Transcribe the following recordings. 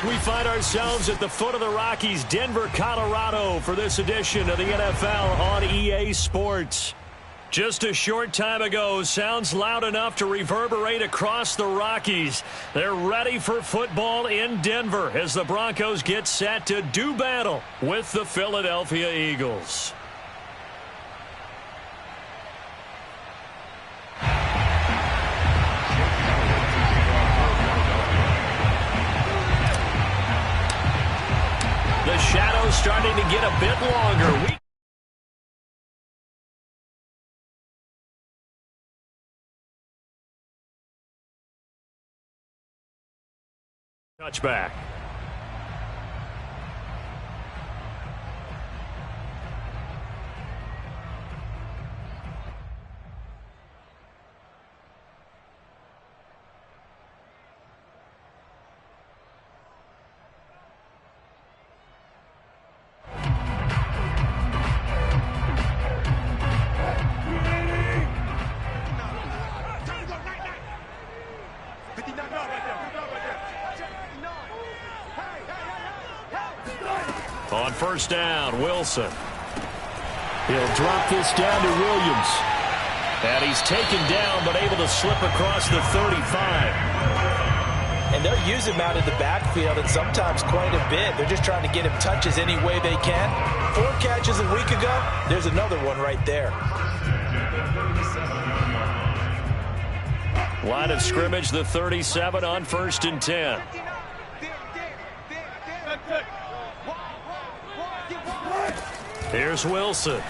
We find ourselves at the foot of the Rockies, Denver, Colorado, for this edition of the NFL on EA Sports. Just a short time ago, sounds loud enough to reverberate across the Rockies. They're ready for football in Denver as the Broncos get set to do battle with the Philadelphia Eagles. The shadow's starting to get a bit longer. Touchback. On first down, Wilson. He'll drop this down to Williams. And he's taken down, but able to slip across the 35. And they'll use him out in the backfield, and sometimes quite a bit. They're just trying to get him touches any way they can. 4 catches a week ago. There's another one right there. Line of scrimmage, the 37 on first and 10. Here's Wilson.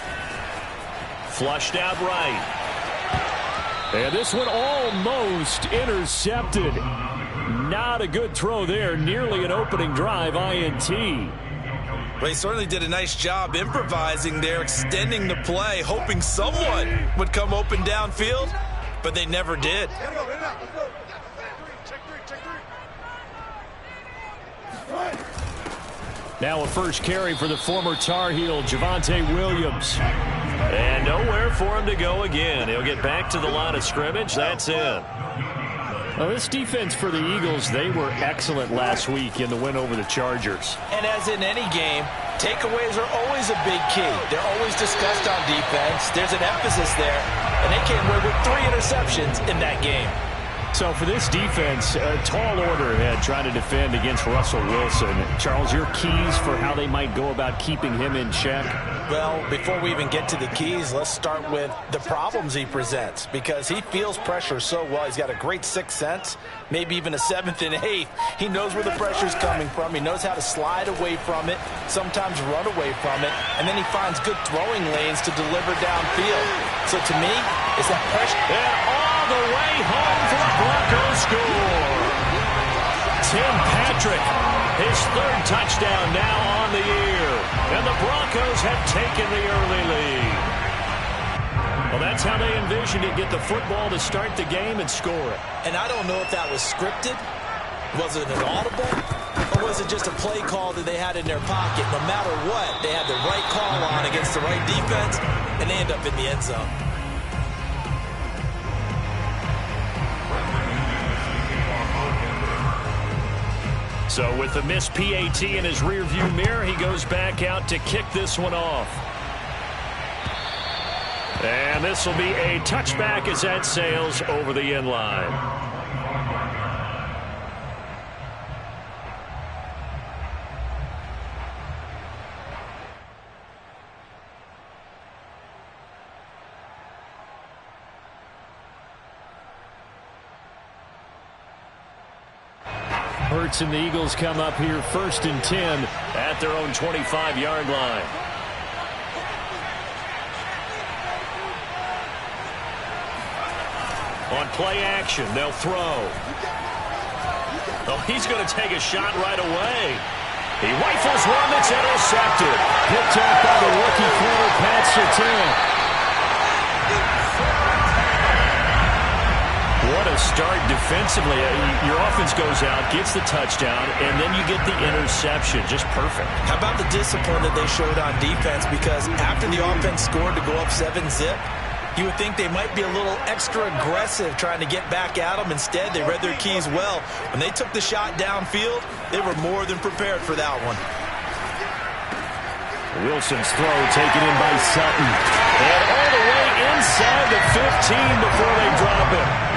Flushed out right. And this one almost intercepted. Not a good throw there. Nearly an opening drive INT. Well, he certainly did a nice job improvising there, extending the play, hoping someone would come open downfield, but they never did. Now a first carry for the former Tar Heel, Javonte Williams. And nowhere for him to go again. He'll get back to the line of scrimmage. That's it. Well, this defense for the Eagles, they were excellent last week in the win over the Chargers. And as in any game, takeaways are always a big key. They're always discussed on defense. There's an emphasis there. And they came away with 3 interceptions in that game. So for this defense, a tall order ahead trying to defend against Russell Wilson. Charles, your keys for how they might go about keeping him in check? Well, before we even get to the keys, let's start with the problems he presents, because he feels pressure so well. He's got a great 6th sense, maybe even a 7th and 8th. He knows where the pressure's coming from. He knows how to slide away from it, sometimes run away from it, and then he finds good throwing lanes to deliver downfield. So to me, it's that pressure. And all the way home for the Broncos score. Tim Patrick, his 3rd touchdown now on the year. And the Broncos have taken the early lead. Well, that's how they envisioned it. Get the football to start the game and score it. And I don't know if that was scripted. Was it an audible? Or was it just a play call that they had in their pocket? No matter what, they had the right call on against the right defense, and they end up in the end zone. So with the missed PAT in his rearview mirror, he goes back out to kick this one off. And this will be a touchback as that sails over the end line. Hurts and the Eagles come up here first and 10 at their own 25-yard line. On play action, they'll throw. Oh, he's going to take a shot right away. He rifles one that's intercepted. Picked off by the rookie corner, Pat Surtain. What a start defensively. Your offense goes out, gets the touchdown, and then you get the interception. Just perfect. How about the discipline that they showed on defense? Because after the offense scored to go up 7-zip, You would think they might be a little extra aggressive trying to get back at them. Instead, they read their keys well. When they took the shot downfield, they were more than prepared for that one. Wilson's throw taken in by Sutton. And all the way inside the 15 before they drop it.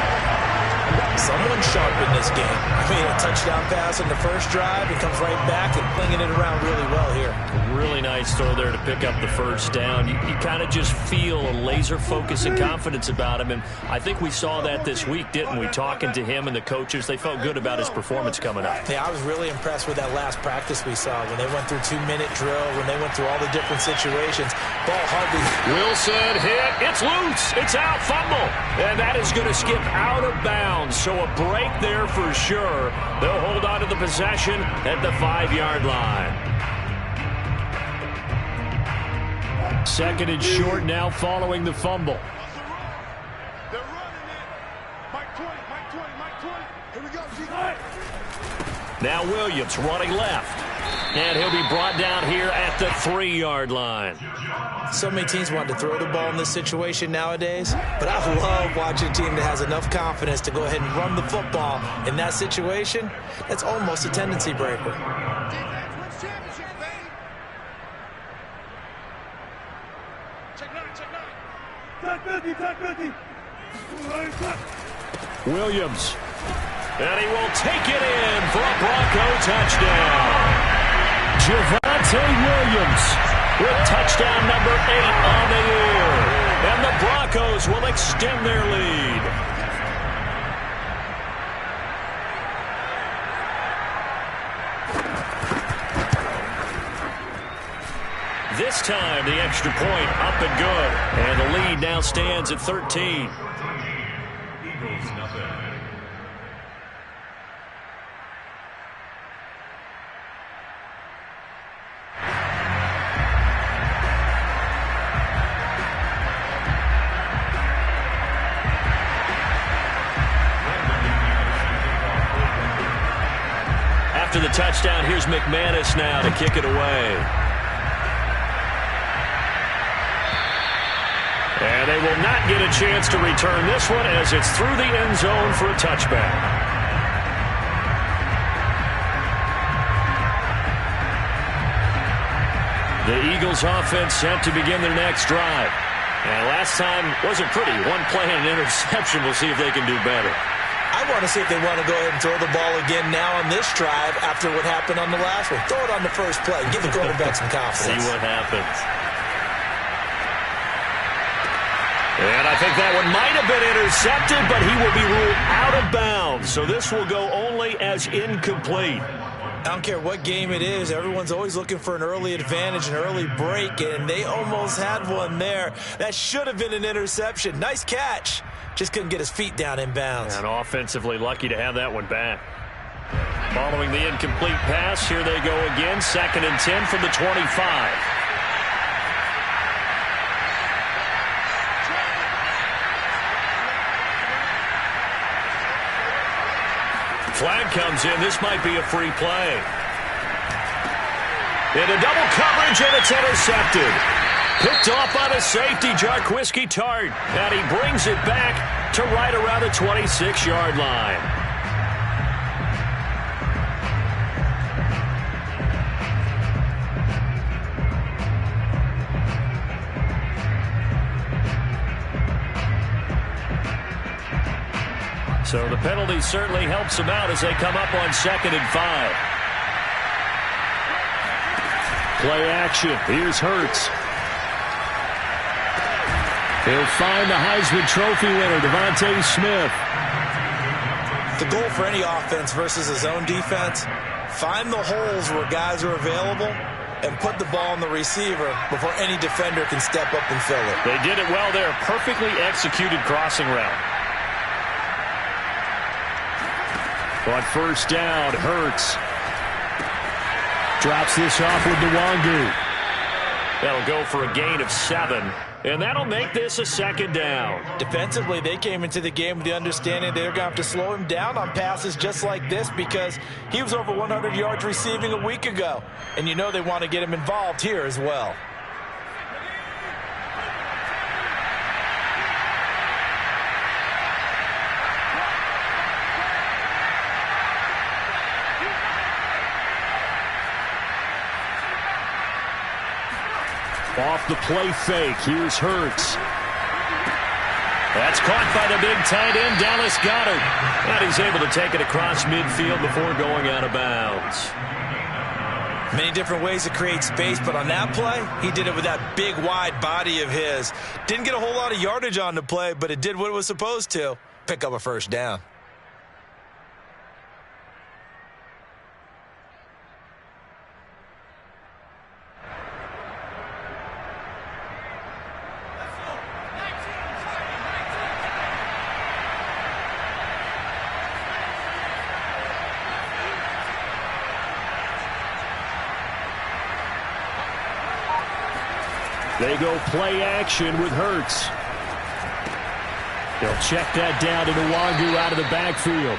Someone sharp in this game. I mean, a touchdown pass in the first drive. He comes right back and flinging it around really well here. Really nice throw there to pick up the first down. You kind of just feel a laser focus and confidence about him. And I think we saw that this week, didn't we? Talking to him and the coaches, they felt good about his performance coming up. Yeah, I was really impressed with that last practice we saw when they went through 2-minute drill, when they went through all the different situations. Ball hardly. Wilson hit. It's loose. It's out. Fumble. And that is going to skip out of bounds. So a break there for sure. They'll hold on to the possession at the 5-yard line. Second and short now following the fumble. They're running it. Mike 20, Mike 20, Mike 20. Here we go, G. Now Williams running left. And he'll be brought down here at the 3-yard line. So many teams want to throw the ball in this situation nowadays, but I love watching a team that has enough confidence to go ahead and run the football in that situation. That's almost a tendency breaker. Williams. And he will take it in for a Bronco touchdown. Javonte Williams with touchdown number 8 on the year. And the Broncos will extend their lead. This time the extra point up and good. And the lead now stands at 13. After the touchdown, here's McManus now to kick it away. And they will not get a chance to return this one as it's through the end zone for a touchback. The Eagles offense set to begin their next drive. And last time wasn't pretty. One play and an interception. We'll see if they can do better. I want to see if they want to go ahead and throw the ball again now on this drive after what happened on the last one. Throw it on the first play. Give the quarterback some confidence. See what happens. And I think that one might have been intercepted, but he will be ruled out of bounds. So this will go only as incomplete. I don't care what game it is. Everyone's always looking for an early advantage, an early break, and they almost had one there. That should have been an interception. Nice catch. Just couldn't get his feet down in bounds. And offensively lucky to have that one back. Following the incomplete pass, here they go again. 2nd and 10 from the 25. Flag comes in. This might be a free play. Into double coverage, and it's intercepted. Picked off by the safety, Jarquiski Tart. And he brings it back to right around the 26-yard line. So the penalty certainly helps them out as they come up on 2nd and 5. Play action. Here's Hurts. He'll find the Heisman Trophy winner, Devontae Smith. The goal for any offense versus his own defense, find the holes where guys are available and put the ball on the receiver before any defender can step up and fill it. They did it well there. Perfectly executed crossing route. On first down, Hurts drops this off with Nwangu. That'll go for a gain of 7, and that'll make this a 2nd down. Defensively, they came into the game with the understanding they're going to have to slow him down on passes just like this because he was over 100 yards receiving a week ago, and you know they want to get him involved here as well. Off the play fake, here's Hurts. That's caught by the big tight end, Dallas Goedert. And he's able to take it across midfield before going out of bounds. Many different ways to create space, but on that play, he did it with that big, wide body of his. Didn't get a whole lot of yardage on the play, but it did what it was supposed to. Pick up a first down. They go play action with Hurts. They'll check that down to Nwangu out of the backfield.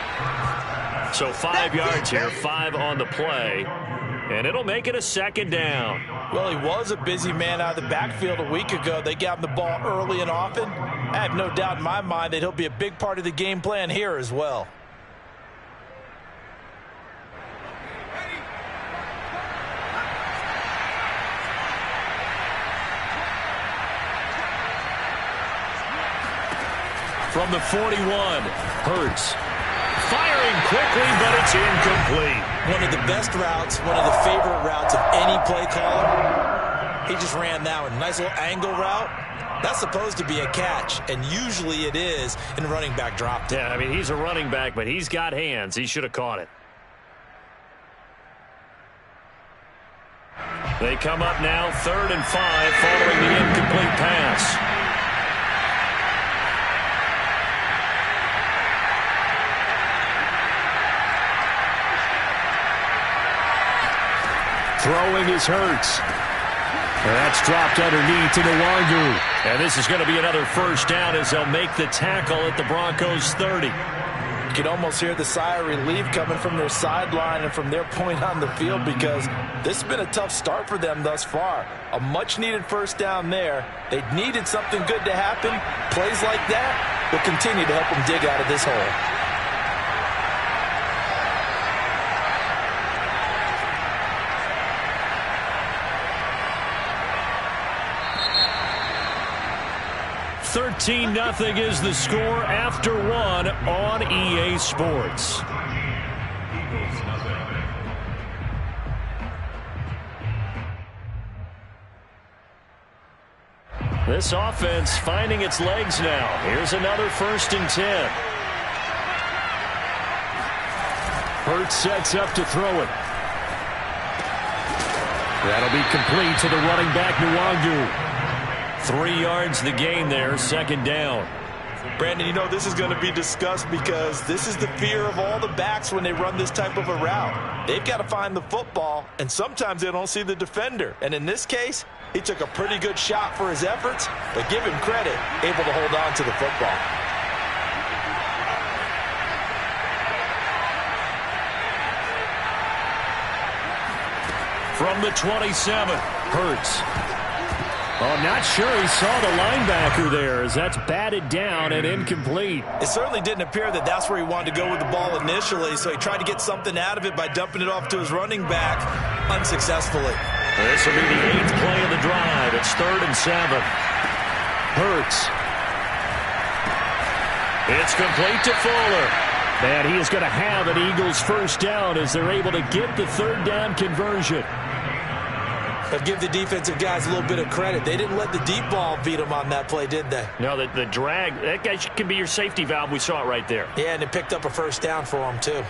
So 5 yards here, 5 on the play. And it'll make it a second down. Well, he was a busy man out of the backfield a week ago. They got him the ball early and often. I have no doubt in my mind that he'll be a big part of the game plan here as well. From the 41, Hurts. Firing quickly, but it's incomplete. One of the best routes, one of the favorite routes of any play caller. He just ran that one. Nice little angle route. That's supposed to be a catch, and usually it is, and the running back dropped it. Yeah, I mean, he's a running back, but he's got hands. He should have caught it. They come up now, 3rd and 5, following the incomplete pass. Throwing is Hurts. That's dropped underneath to Nwangu. And this is going to be another first down as they'll make the tackle at the Broncos 30. You can almost hear the sigh of relief coming from their sideline and from their point on the field, because this has been a tough start for them thus far. A much-needed first down there. They needed something good to happen. Plays like that will continue to help them dig out of this hole. Nothing is the score after 1 on EA Sports. This offense finding its legs now. Here's another 1st and 10. Hurts sets up to throw it. That'll be complete to the running back, Nwangu. 3 yards the gain there, 2nd down. Brandon, you know this is going to be discussed because this is the fear of all the backs when they run this type of a route. They've got to find the football, and sometimes they don't see the defender. And in this case, he took a pretty good shot for his efforts, but give him credit, able to hold on to the football. From the 27, Hurts. Oh, not sure he saw the linebacker there as that's batted down and incomplete. It certainly didn't appear that that's where he wanted to go with the ball initially, so he tried to get something out of it by dumping it off to his running back unsuccessfully. This will be the 8th play of the drive. It's 3rd and 7. Hurts. It's complete to Fuller. And he is going to have an Eagles first down as they're able to get the 3rd down conversion. But give the defensive guys a little bit of credit. They didn't let the deep ball beat them on that play, did they? No, the drag, that guy can be your safety valve. We saw it right there. Yeah, and it picked up a first down for them, too.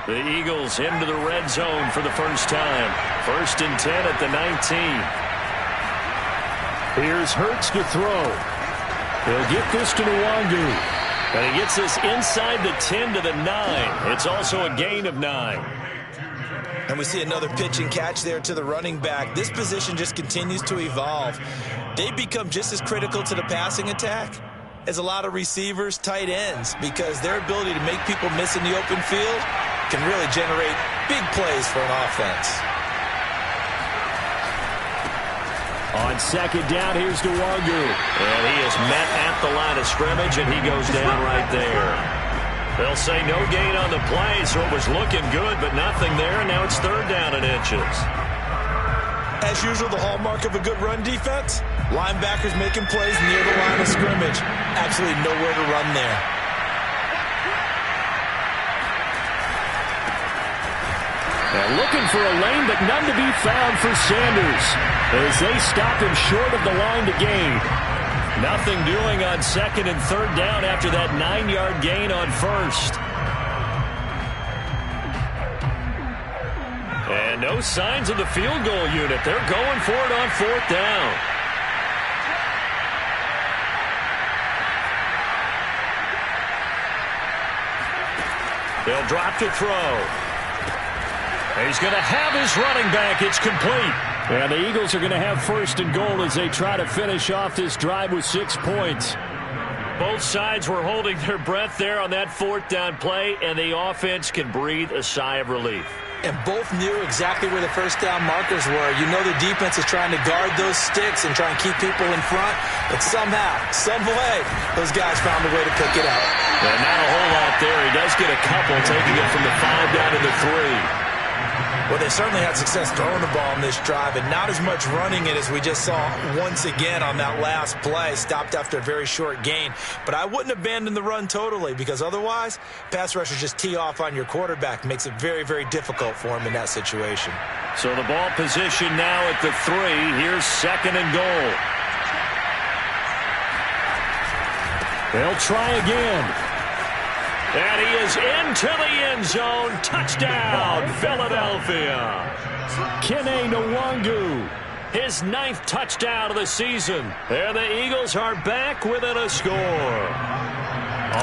The Eagles into the red zone for the first time. 1st and 10 at the 19. Here's Hurts to throw. He'll get this to Nwangu. And he gets this inside the 10 to the 9. It's also a gain of 9. And we see another pitch and catch there to the running back. This position just continues to evolve. They become just as critical to the passing attack as a lot of receivers, tight ends, because their ability to make people miss in the open field can really generate big plays for an offense. On 2nd down, here's Nwangu. And he is met at the line of scrimmage, and he goes down right there. They'll say no gain on the play, so it was looking good, but nothing there, and now it's 3rd down and inches. As usual, the hallmark of a good run defense, linebackers making plays near the line of scrimmage. Absolutely nowhere to run there. And looking for a lane, but none to be found for Sanders as they stop him short of the line to gain. Nothing doing on second and third down after that 9-yard gain on first. And no signs of the field goal unit. They're going for it on fourth down. They'll drop to throw. He's going to have his running back. It's complete. And the Eagles are going to have first and goal as they try to finish off this drive with 6 points. Both sides were holding their breath there on that fourth down play, and the offense can breathe a sigh of relief. And both knew exactly where the first down markers were. You know the defense is trying to guard those sticks and try and keep people in front. But somehow, some way, those guys found a way to pick it up. And not a whole lot there. He does get a couple, taking it from the 5 down to the 3. Well, they certainly had success throwing the ball in this drive, and not as much running it as we just saw once again on that last play. Stopped after a very short gain. But I wouldn't abandon the run totally, because otherwise, pass rushers just tee off on your quarterback. Makes it very, very difficult for him in that situation. So the ball position now at the 3. Here's second and goal. They'll try again. And he is into the end zone. Touchdown, Philadelphia. Kene Nwangu, his 9th touchdown of the season. And the Eagles are back within a score.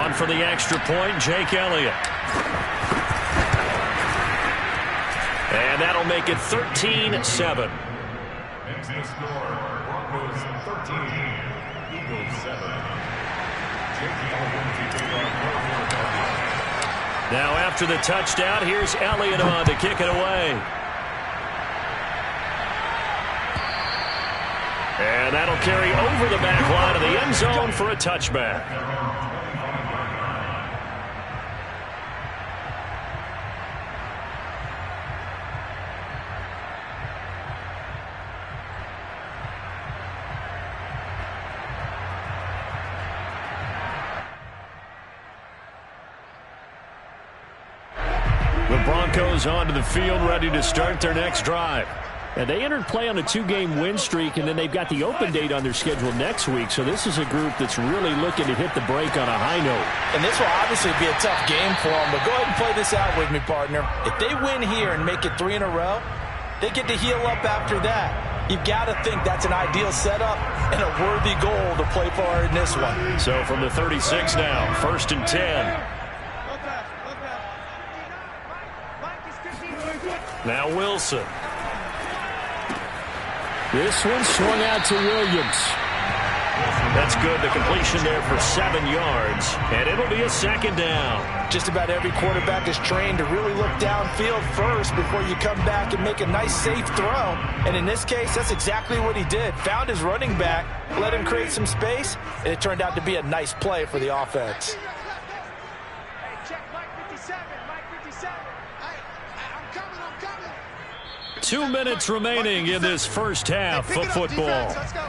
On for the extra point, Jake Elliott. And that'll make it 13-7. Extra score, Broncos 13, Eagles 7. Jake Elliott to take on. Now after the touchdown, here's Elliott on to kick it away. And that'll carry over the back line of the end zone for a touchback. The Broncos onto the field, ready to start their next drive. And they entered play on a 2-game win streak, and then they've got the open date on their schedule next week. So this is a group that's really looking to hit the break on a high note. And this will obviously be a tough game for them, but go ahead and play this out with me, partner. If they win here and make it 3 in a row, they get to heal up after that. You've got to think that's an ideal setup and a worthy goal to play for in this one. So from the 36 now, 1st and 10. Now Wilson. This one swung out to Williams. That's good. The completion there for 7 yards. And it'll be a 2nd down. Just about every quarterback is trained to really look downfield first before you come back and make a nice, safe throw. And in this case, that's exactly what he did. Found his running back, let him create some space, and it turned out to be a nice play for the offense. Hey, check Mike 57, Mike 57. I'm coming. 2 minutes remaining in this first half of football. Let's go.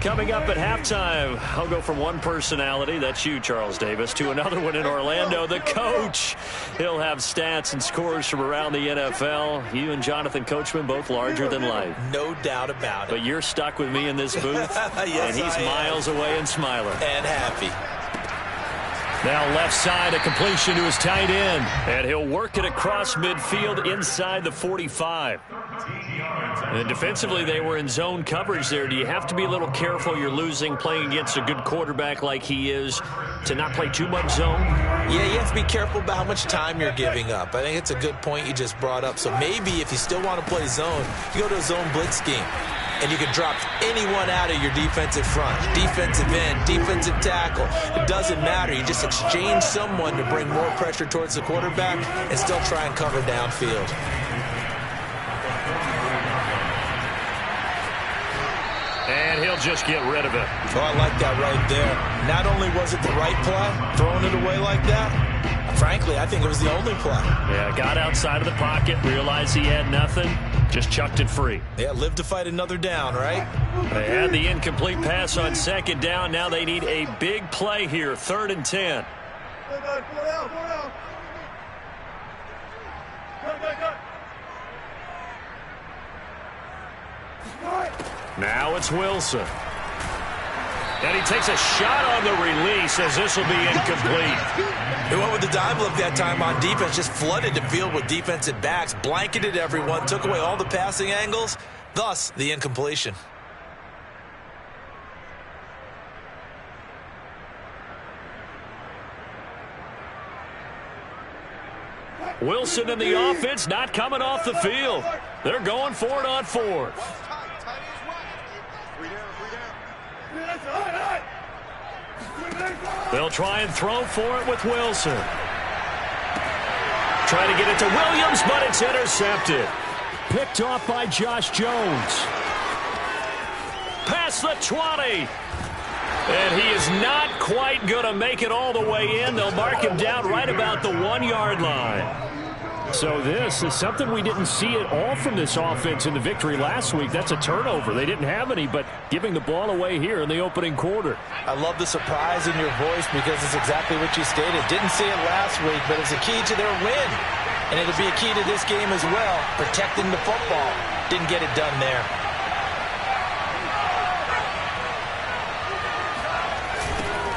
Coming up at halftime, I'll go from one personality, that's you, Charles Davis, to another one in Orlando, the coach. He'll have stats and scores from around the NFL. You and Jonathan Coachman, both larger than life. No doubt about it. But you're stuck with me in this booth, Yes, and he's miles away and smiling. And happy. Now left side, a completion to his tight end. And he'll work it across midfield inside the 45. And defensively, they were in zone coverage there. Do you have to be a little careful? You're losing, playing against a good quarterback like he is, to not play too much zone? Yeah, you have to be careful about how much time you're giving up. I think it's a good point you just brought up. So maybe if you still want to play zone, you go to a zone blitz scheme. And you can drop anyone out of your defensive front, defensive end, defensive tackle. It doesn't matter. You just exchange someone to bring more pressure towards the quarterback and still try and cover downfield. And he'll they'll just get rid of it. Oh, I like that right there. Not only was it the right play, throwing it away like that, frankly, I think it was the only play. Yeah, got outside of the pocket, realized he had nothing, just chucked it free. Yeah, live to fight another down, right? They had the incomplete pass on second down. Now they need a big play here, 3rd and 10. Now it's Wilson. And he takes a shot on the release as this will be incomplete. He went with the dime look that time on defense, just flooded the field with defensive backs, blanketed everyone, took away all the passing angles, thus the incompletion. Wilson and the offense not coming off the field. They're going for it on 4th. They'll try and throw for it with Wilson. Trying to get it to Williams, but it's intercepted. Picked off by Josh Jones. Past the 20. And he is not quite going to make it all the way in. They'll mark him down right about the 1-yard line. So this is something we didn't see at all from this offense in the victory last week. That's a turnover. They didn't have any, but giving the ball away here in the opening quarter. I love the surprise in your voice because it's exactly what you stated. Didn't see it last week, but it's a key to their win. And it'll be a key to this game as well, protecting the football. Didn't get it done there.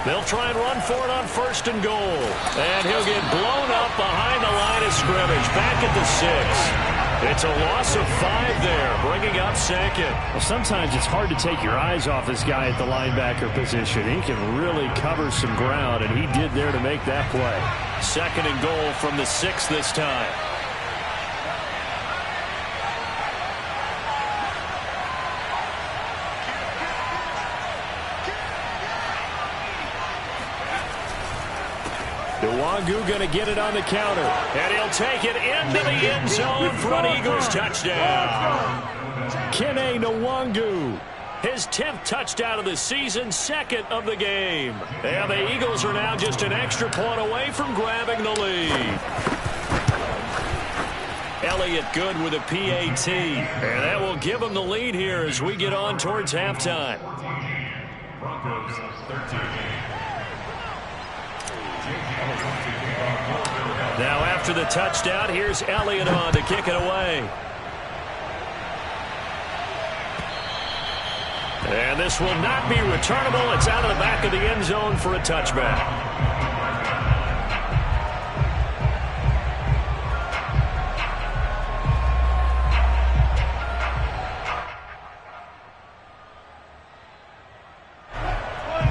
They'll try and run for it on 1st and goal. And he'll get blown up behind the line of scrimmage. Back at the 6. It's a loss of 5 there, bringing up 2nd. Well, sometimes it's hard to take your eyes off this guy at the linebacker position. He can really cover some ground, and he did there to make that play. 2nd and goal from the 6 this time. Nwangu going to get it on the counter. And he'll take it into the end zone for an Eagles touchdown. Kene Nwangu. His 10th touchdown of the season, 2nd of the game. And the Eagles are now just an extra point away from grabbing the lead. Elliott good with a PAT. And that will give him the lead here as we get on towards halftime. Broncos 13. Now after the touchdown, here's Elliott on to kick it away. And this will not be returnable. It's out of the back of the end zone for a touchback.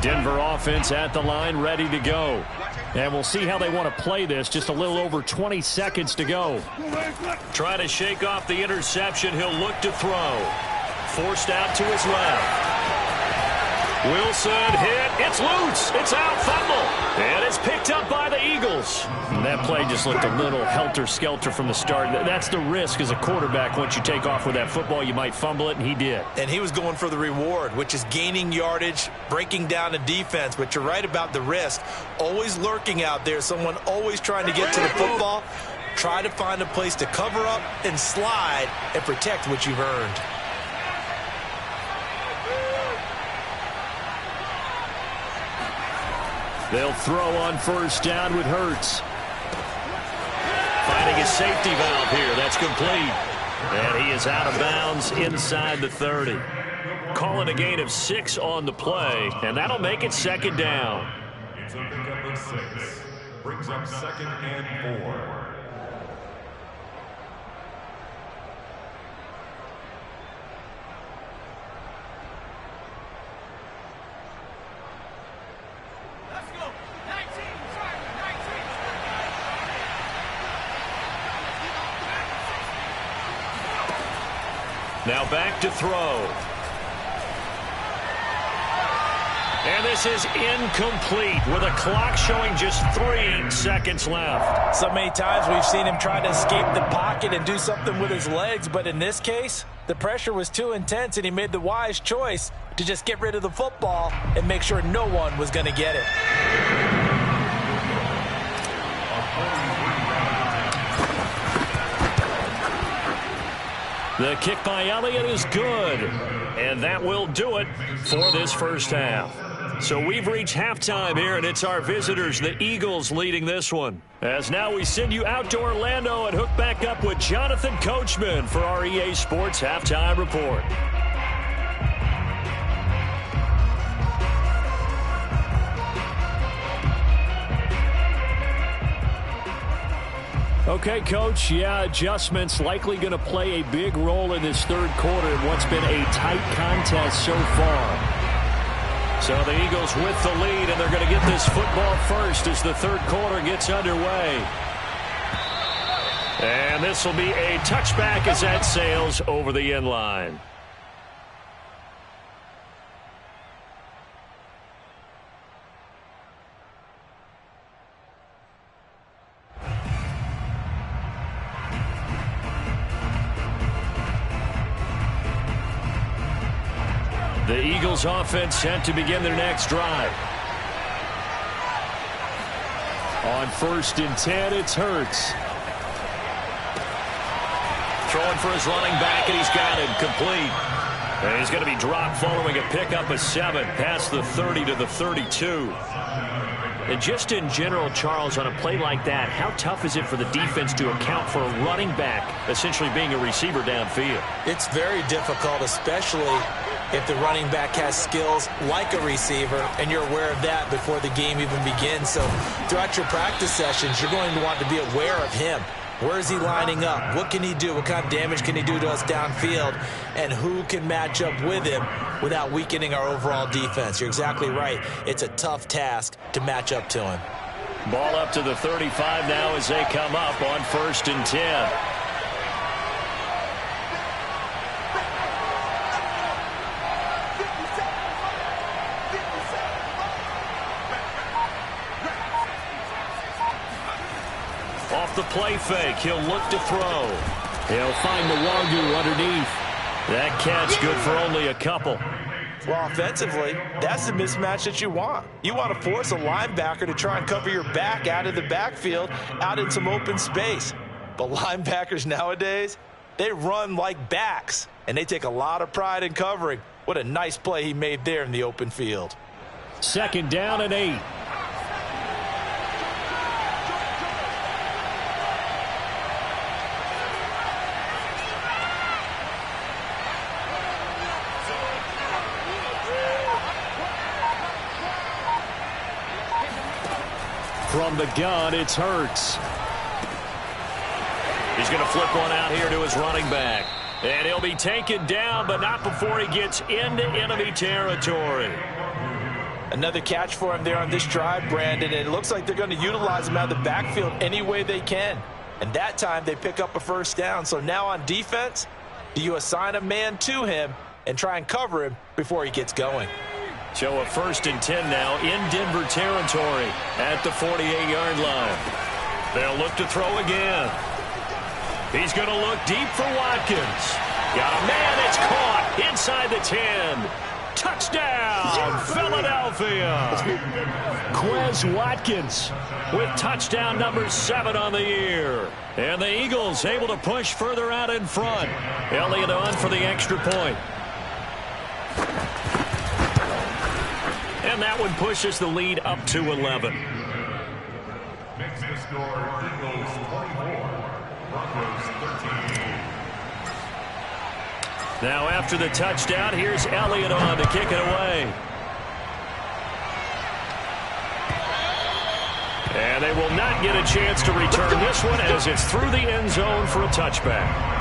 Denver offense at the line, ready to go. And we'll see how they want to play this. Just a little over 20 seconds to go. Trying to shake off the interception. He'll look to throw. Forced out to his left. Wilson hit. It's loose. It's out. Fumble. And it's picked up by the Eagles. And that play just looked a little helter-skelter from the start. That's the risk as a quarterback. Once you take off with that football, you might fumble it, and he did. And he was going for the reward, which is gaining yardage, breaking down the defense. But you're right about the risk. Always lurking out there. Someone always trying to get to the football. Try to find a place to cover up and slide and protect what you've earned. They'll throw on first down with Hurts. Finding a safety valve here. That's complete. And he is out of bounds inside the 30. Calling a gain of 6 on the play, and that'll make it 2nd down. It's a pickup of 6. Brings up 2nd and 4. Now back to throw. And this is incomplete with a clock showing just 3 seconds left. So many times we've seen him try to escape the pocket and do something with his legs, but in this case, the pressure was too intense and he made the wise choice to just get rid of the football and make sure no one was going to get it. The kick by Elliott is good, and that will do it for this first half. So we've reached halftime here, and it's our visitors, the Eagles, leading this one. As now we send you out to Orlando and hook back up with Jonathan Coachman for our EA Sports Halftime Report. Okay, Coach, adjustments likely going to play a big role in this third quarter in what's been a tight contest so far. So the Eagles with the lead, and they're going to get this football first as the third quarter gets underway. And this will be a touchback as that sails over the end line. The Eagles offense set to begin their next drive. On 1st and 10, it's Hurts. Throwing for his running back, and he's got it complete. And he's going to be dropped following a pickup of 7 past the 30 to the 32. And just in general, Charles, on a play like that, how tough is it for the defense to account for a running back essentially being a receiver downfield? It's very difficult, especially if the running back has skills like a receiver, and you're aware of that before the game even begins. So throughout your practice sessions, you're going to want to be aware of him. Where is he lining up? What can he do? What kind of damage can he do to us downfield? And who can match up with him without weakening our overall defense? You're exactly right. It's a tough task to match up to him. Ball up to the 35 now as they come up on 1st and 10. Off the play fake, he'll look to throw. He'll find the Wagyu underneath. That catch good for only a couple. Well, offensively, that's the mismatch that you want. You want to force a linebacker to try and cover your back out of the backfield, out in some open space. But linebackers nowadays, they run like backs, and they take a lot of pride in covering. What a nice play he made there in the open field. 2nd down and 8. From the gun, it's Hurts. He's going to flip one out here to his running back. And he'll be taken down, but not before he gets into enemy territory. Another catch for him there on this drive, Brandon. And it looks like they're going to utilize him out of the backfield any way they can. And that time they pick up a 1st down. So now on defense, do you assign a man to him and try and cover him before he gets going? So a 1st and 10 now in Denver territory at the 48-yard line. They'll look to throw again. He's going to look deep for Watkins. Got a man, it's caught inside the 10. Touchdown, Philadelphia. Quez Watkins with touchdown number 7 on the year. And the Eagles able to push further out in front. Elliott on for the extra point. And that one pushes the lead up to 11. Makes the score Eagles 24, Broncos 13. Now after the touchdown, here's Elliott on to kick it away. And they will not get a chance to return this one as it's through the end zone for a touchback.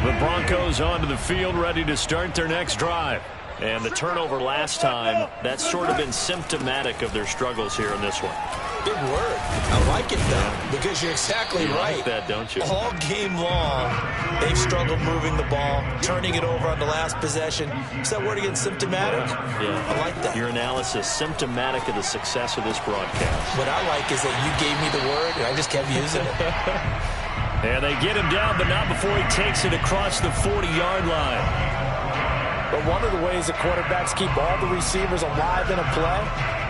The Broncos onto the field ready to start their next drive. And the turnover last time, that's sort of been symptomatic of their struggles here in this one. Big word. I like it, though, because you're exactly right. Like that, don't you? All game long, they've struggled moving the ball, turning it over on the last possession. Is that word again, symptomatic? Yeah. I like that. Your analysis, symptomatic of the success of this broadcast. What I like is that you gave me the word, and I just kept using it. And they get him down, but not before he takes it across the 40-yard line. But one of the ways that quarterbacks keep all the receivers alive in a play,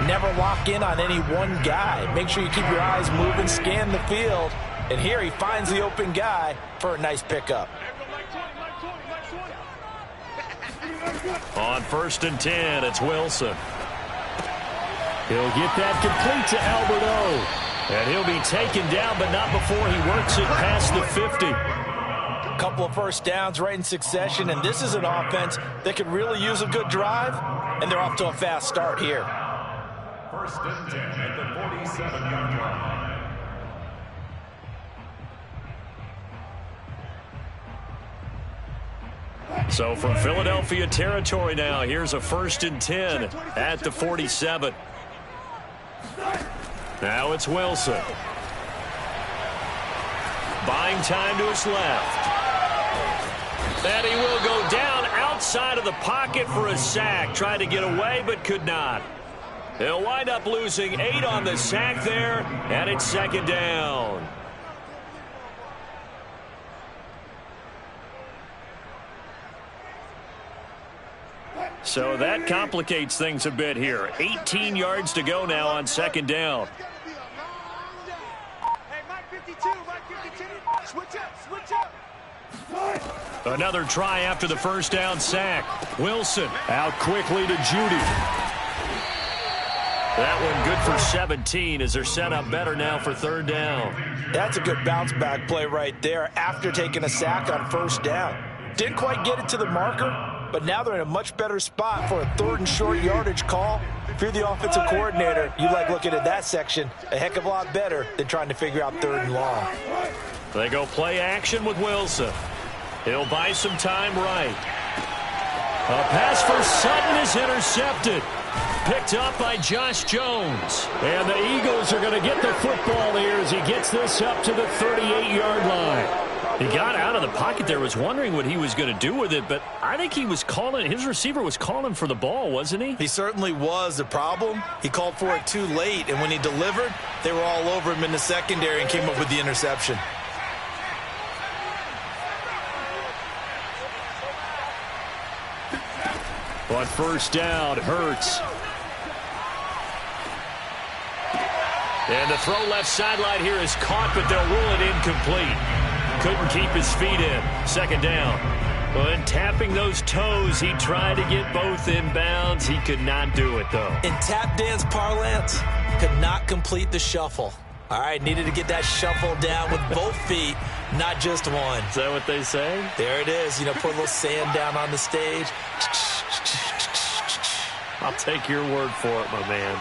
never lock in on any one guy. Make sure you keep your eyes moving, scan the field. And here he finds the open guy for a nice pickup. On 1st and 10, it's Wilson. He'll get that complete to Alberto. And he'll be taken down, but not before he works it past the 50. Couple of first downs right in succession, and this is an offense that could really use a good drive, and they're off to a fast start here. 1st and 10 at the 47-yard line. So from Philadelphia territory now, here's a 1st and 10 at the 47. Now it's Wilson. Buying time to his left. And he will go down outside of the pocket for a sack. Tried to get away, but could not. He'll wind up losing 8 on the sack there, and it's 2nd down. So that complicates things a bit here. 18 yards to go now on 2nd down. Another try after the first down sack. Wilson out quickly to Judy. That one good for 17 as they're set up better now for 3rd down. That's a good bounce back play right there after taking a sack on 1st down. Didn't quite get it to the marker, but now they're in a much better spot for a 3rd and short yardage call. If you're the offensive coordinator, you like looking at that section a heck of a lot better than trying to figure out 3rd and long. They go play action with Wilson. He'll buy some time right. A pass for Sutton is intercepted. Picked up by Josh Jones. And the Eagles are going to get the football here as he gets this up to the 38-yard line. He got out of the pocket there, was wondering what he was going to do with it, but I think he was calling, his receiver was calling for the ball, wasn't he? He certainly was. The problem, he called for it too late, and when he delivered, they were all over him in the secondary and came up with the interception. On 1st down, Hurts. And the throw left sideline here is caught, but they'll rule it incomplete. Couldn't keep his feet in. 2nd down. When tapping those toes, he tried to get both in bounds. He could not do it, though. In tap dance parlance, could not complete the shuffle. All right, needed to get that shuffle down with both feet, not just one. Is that what they say? There it is. You know, put a little sand down on the stage. I'll take your word for it, my man.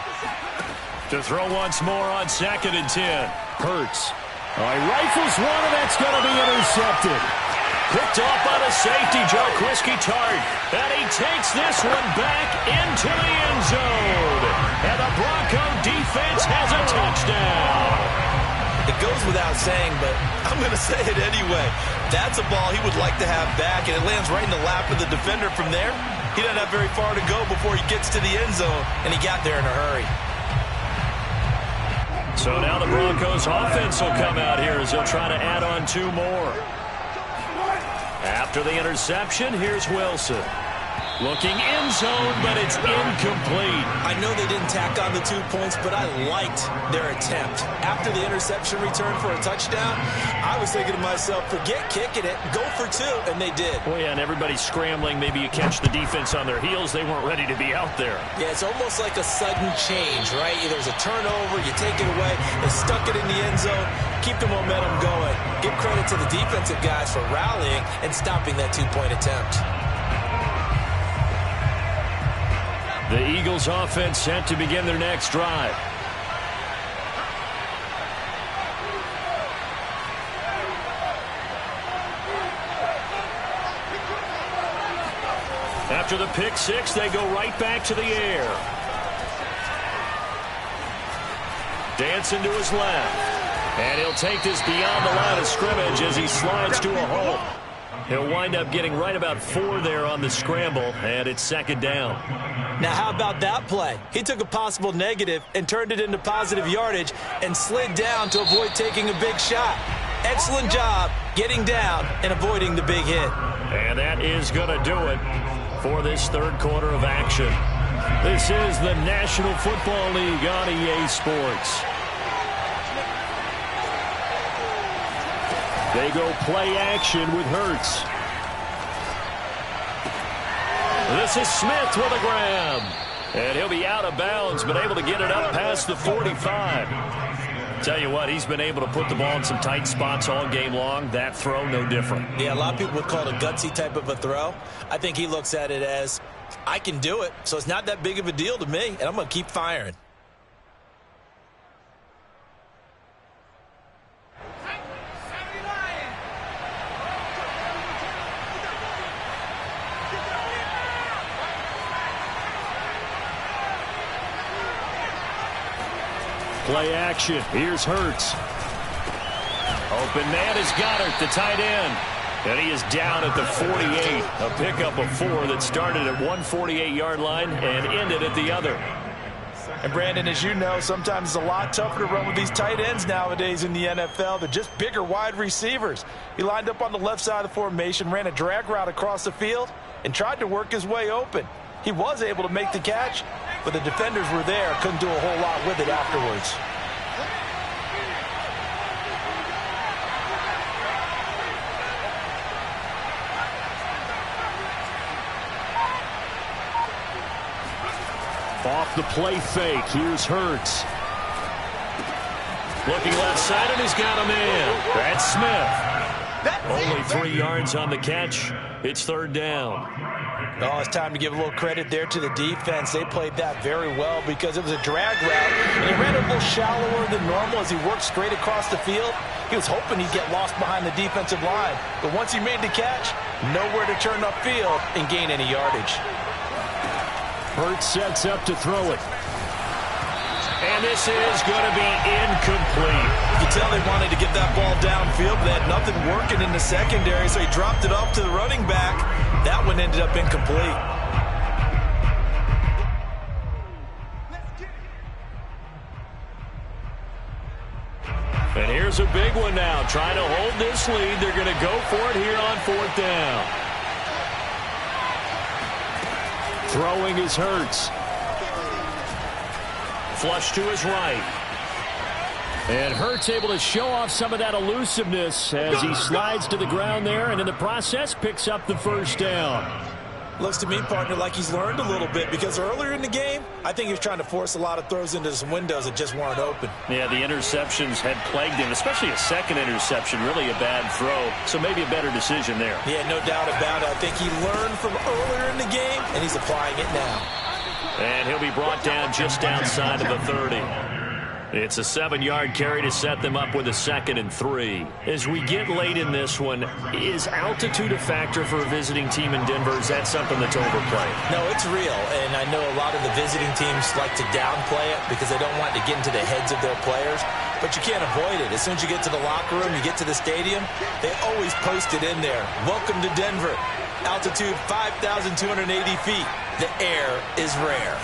To throw once more on 2nd and 10. Hurts. He rifles one, and that's going to be intercepted. Picked off by the safety, Joe Quisky-Tart. And he takes this one back into the end zone. And the Bronco defense has a touchdown. It goes without saying, but I'm going to say it anyway. That's a ball he would like to have back, and it lands right in the lap of the defender from there. He doesn't have very far to go before he gets to the end zone, and he got there in a hurry. So now the Broncos offense will come out here as they'll try to add on 2 more. After the interception, here's Wilson. Looking end zone, but it's incomplete. I know they didn't tack on the 2 points, but I liked their attempt. After the interception return for a touchdown, I was thinking to myself, forget kicking it, go for 2, and they did. Well, yeah, and everybody's scrambling. Maybe you catch the defense on their heels. They weren't ready to be out there. Yeah, it's almost like a sudden change, right? There's a turnover, you take it away, they stuck it in the end zone, keep the momentum going. Give credit to the defensive guys for rallying and stopping that 2-point attempt. The Eagles offense set to begin their next drive. After the pick six, they go right back to the air. Dancing to his left. And he'll take this beyond the line of scrimmage as he slides to a hole. He'll wind up getting right about 4 there on the scramble, and it's second down. Now, how about that play? He took a possible negative and turned it into positive yardage and slid down to avoid taking a big shot. Excellent job getting down and avoiding the big hit. And that is going to do it for this third quarter of action. This is the National Football League on EA Sports. They go play action with Hurts. This is Smith with a grab. And he'll be out of bounds, but able to get it up past the 45. Tell you what, he's been able to put the ball in some tight spots all game long. That throw, no different. Yeah, a lot of people would call it a gutsy type of a throw. I think he looks at it as, I can do it, so it's not that big of a deal to me, and I'm going to keep firing. Play action. Here's Hurts. Open man is Goddard, the tight end. And he is down at the 48. A pickup of 4 that started at 148-yard line and ended at the other. And, Brandon, as you know, sometimes it's a lot tougher to run with these tight ends nowadays in the NFL. They're just bigger wide receivers. He lined up on the left side of the formation, ran a drag route across the field, and tried to work his way open. He was able to make the catch, but the defenders were there. Couldn't do a whole lot with it afterwards. Off the play fake. Here's Hurts. Looking left side, and he's got a man. That's Smith. Only 3 yards on the catch. It's third down. Oh, it's time to give a little credit there to the defense. They played that very well because it was a drag route, and he ran it a little shallower than normal as he worked straight across the field. He was hoping he'd get lost behind the defensive line, but once he made the catch, nowhere to turn upfield and gain any yardage. Hurts sets up to throw it. And this is going to be incomplete. You can tell they wanted to get that ball downfield. They had nothing working in the secondary, so he dropped it off to the running back. That one ended up incomplete. And here's a big one now. Trying to hold this lead. They're going to go for it here on 4th down. Throwing is Hurts. Flush to his right. And Hurts able to show off some of that elusiveness as he slides to the ground there, and in the process picks up the first down. Looks to me, partner, like he's learned a little bit because earlier in the game, I think he was trying to force a lot of throws into some windows that just weren't open. Yeah, the interceptions had plagued him, especially a second interception, really a bad throw. So maybe a better decision there. Yeah, no doubt about it. I think he learned from earlier in the game, and he's applying it now. And he'll be brought down just outside of the 30. It's a 7-yard carry to set them up with a 2nd and 3. As we get late in this one, is altitude a factor for a visiting team in Denver? Is that something that's overplayed? No, it's real, and I know a lot of the visiting teams like to downplay it because they don't want to get into the heads of their players, but you can't avoid it. As soon as you get to the locker room, you get to the stadium, they always post it in there. Welcome to Denver. Altitude 5,280 feet. The air is rare.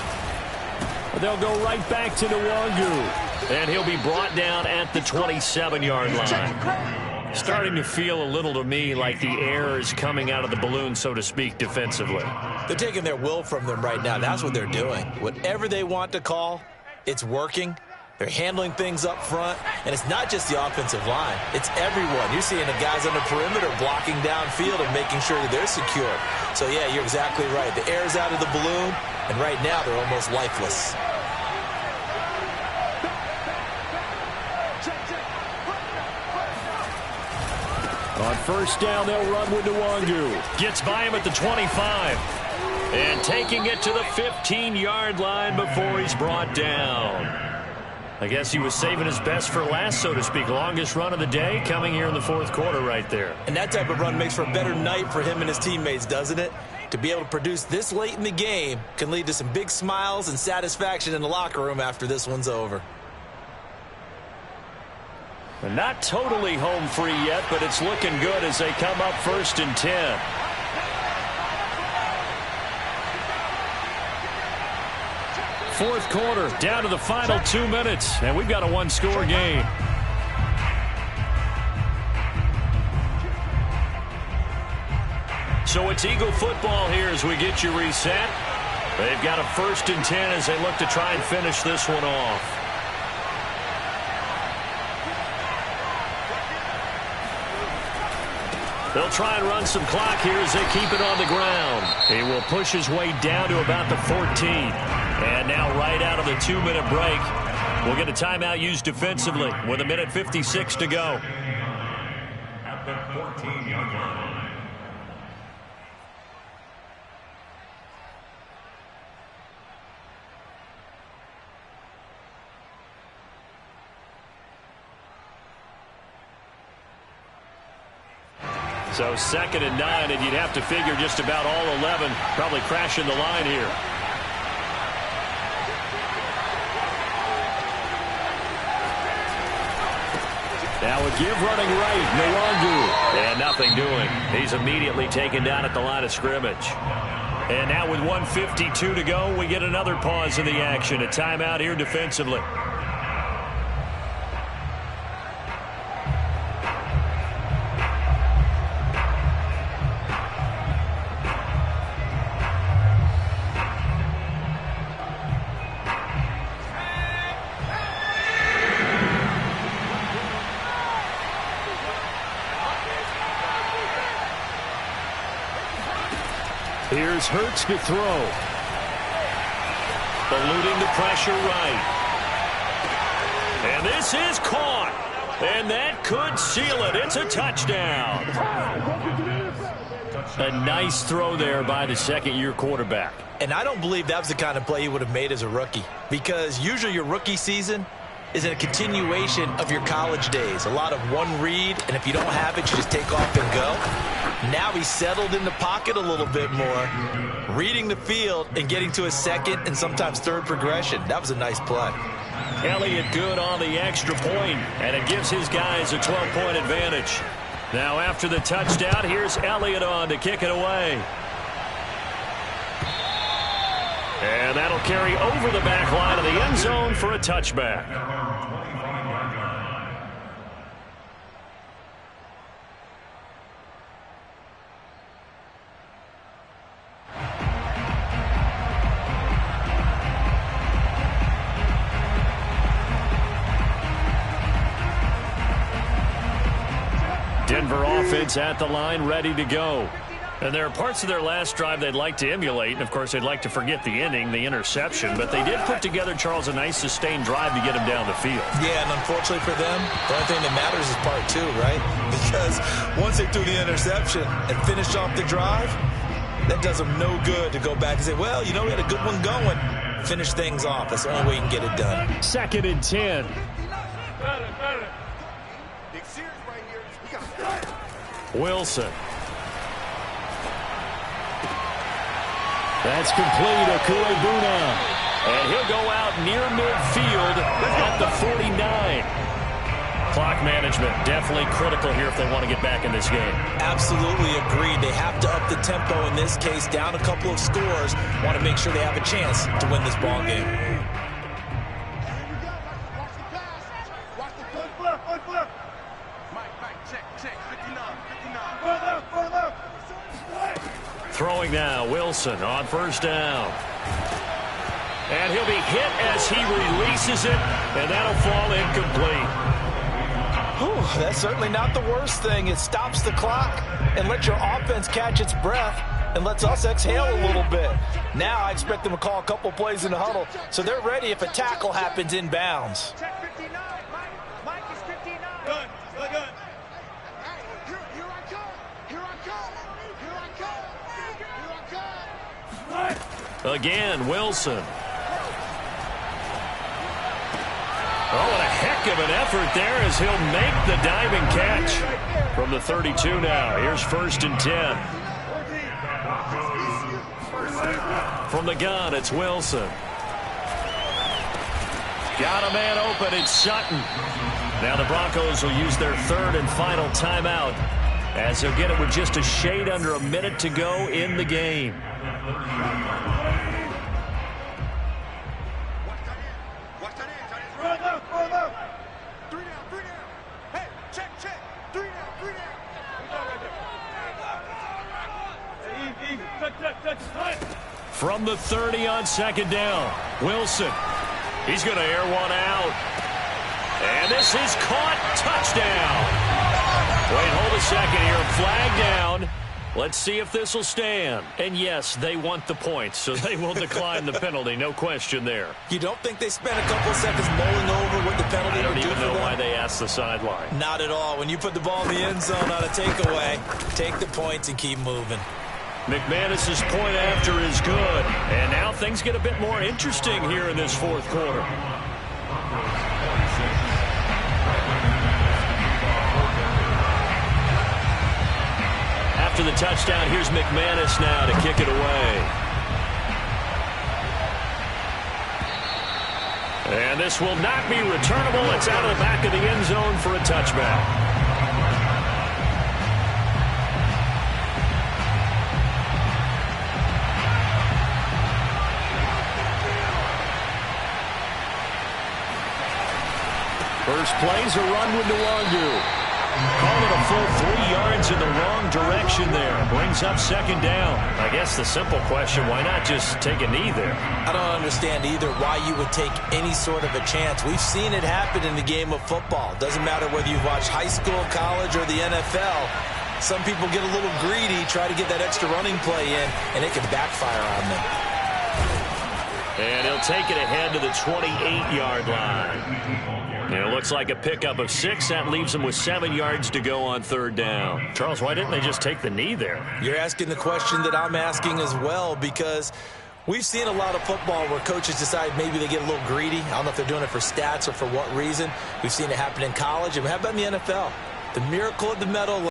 They'll go right back to Nwangu, and he'll be brought down at the 27-yard line. Starting to feel a little to me like the air is coming out of the balloon, so to speak, defensively. They're taking their will from them right now. That's what they're doing. Whatever they want to call, it's working. They're handling things up front, and it's not just the offensive line. It's everyone. You're seeing the guys on the perimeter blocking downfield and making sure that they're secure. So, yeah, you're exactly right. The air's out of the balloon, and right now they're almost lifeless. On first down, they'll run with Nwangu. Gets by him at the 25. And taking it to the 15-yard line before he's brought down. I guess he was saving his best for last, so to speak. Longest run of the day coming here in the 4th quarter right there. And that type of run makes for a better night for him and his teammates, doesn't it? to be able to produce this late in the game can lead to some big smiles and satisfaction in the locker room after this one's over. Not totally home free yet, but it's looking good as they come up 1st and 10. Fourth quarter, down to the final 2 minutes, and we've got a one-score game. So it's Eagle football here as we get you reset. They've got a 1st and 10 as they look to try and finish this one off. They'll try and run some clock here as they keep it on the ground. He will push his way down to about the 14. And now right out of the 2-minute break, we'll get a timeout used defensively with 1:56 to go. At the 14-yard line. So 2nd and 9, and you'd have to figure just about all 11 probably crashing the line here. Now a give running right, Nwangu. And nothing doing. He's immediately taken down at the line of scrimmage. And now with 1:52 to go, we get another pause in the action. A timeout here defensively. Here's Hurts to throw. Eluding the pressure right. And this is caught. And that could seal it. It's a touchdown. A nice throw there by the second-year quarterback. And I don't believe that was the kind of play he would have made as a rookie, because usually your rookie season is a continuation of your college days. A lot of one read, and if you don't have it, you just take off and go. Now he's settled in the pocket a little bit more, reading the field and getting to a second and sometimes third progression. That was a nice play. Elliott good on the extra point, and it gives his guys a 12-point advantage. Now after the touchdown, here's Elliott on to kick it away. And that'll carry over the back line of the end zone for a touchback. Denver offense at the line, ready to go. And there are parts of their last drive they'd like to emulate. And, of course, they'd like to forget the inning, the interception. But they did put together, Charles, a nice sustained drive to get him down the field. Yeah, and unfortunately for them, the only thing that matters is part two, right? Because once they threw the interception and finished off the drive, that does them no good to go back and say, well, you know, we had a good one going. Finish things off. That's the only way you can get it done. 2nd and 10. Wilson. That's complete, Okuebuna. And he'll go out near midfield at the 49. Clock management definitely critical here if they want to get back in this game. Absolutely agreed. They have to up the tempo in this case, down a couple of scores. Want to make sure they have a chance to win this ball game. Throwing now, Wilson on 1st down. And he'll be hit as he releases it, and that'll fall incomplete. Whew, that's certainly not the worst thing. It stops the clock and lets your offense catch its breath and lets us exhale a little bit. Now I expect them to call a couple plays in the huddle, so they're ready if a tackle happens inbounds. Check 59. Mike is 59. Good. Good. Here I come. Here I come. Here I come. Here I come. Again, Wilson. Oh, and a heck of an effort there as he'll make the diving catch. From the 32 now, here's 1st and 10. From the gun, it's Wilson. Got a man open. It's Sutton. Now the Broncos will use their third and final timeout as they'll get it with just a shade under a minute to go in the game. From the 30 on second down, Wilson. He's going to air one out. And this is caught. Touchdown. Wait, hold a second here. Flag down. Let's see if this will stand. And yes, they want the points, so they will decline the penalty. No question there. You don't think they spent a couple seconds mulling over what the penalty would do for them? I don't even know why they asked the sideline. Not at all. When you put the ball in the end zone on a takeaway, take the points and keep moving. McManus's point after is good. And now things get a bit more interesting here in this fourth quarter. After the touchdown, here's McManus now to kick it away. And this will not be returnable. It's out of the back of the end zone for a touchback. First play's a run with Nwangu. Call it a full 3 yards in the wrong direction there. Brings up second down. I guess the simple question, why not just take a knee there? I don't understand either why you would take any sort of a chance. We've seen it happen in the game of football. Doesn't matter whether you've watched high school, college, or the NFL. Some people get a little greedy, try to get that extra running play in, and it can backfire on them. And he'll take it ahead to the 28-yard line. And it looks like a pickup of 6. That leaves him with 7 yards to go on third down. Charles, why didn't they just take the knee there? You're asking the question that I'm asking as well, because we've seen a lot of football where coaches decide maybe they get a little greedy. I don't know if they're doing it for stats or for what reason. We've seen it happen in college. And how about in the NFL? The miracle of the medal.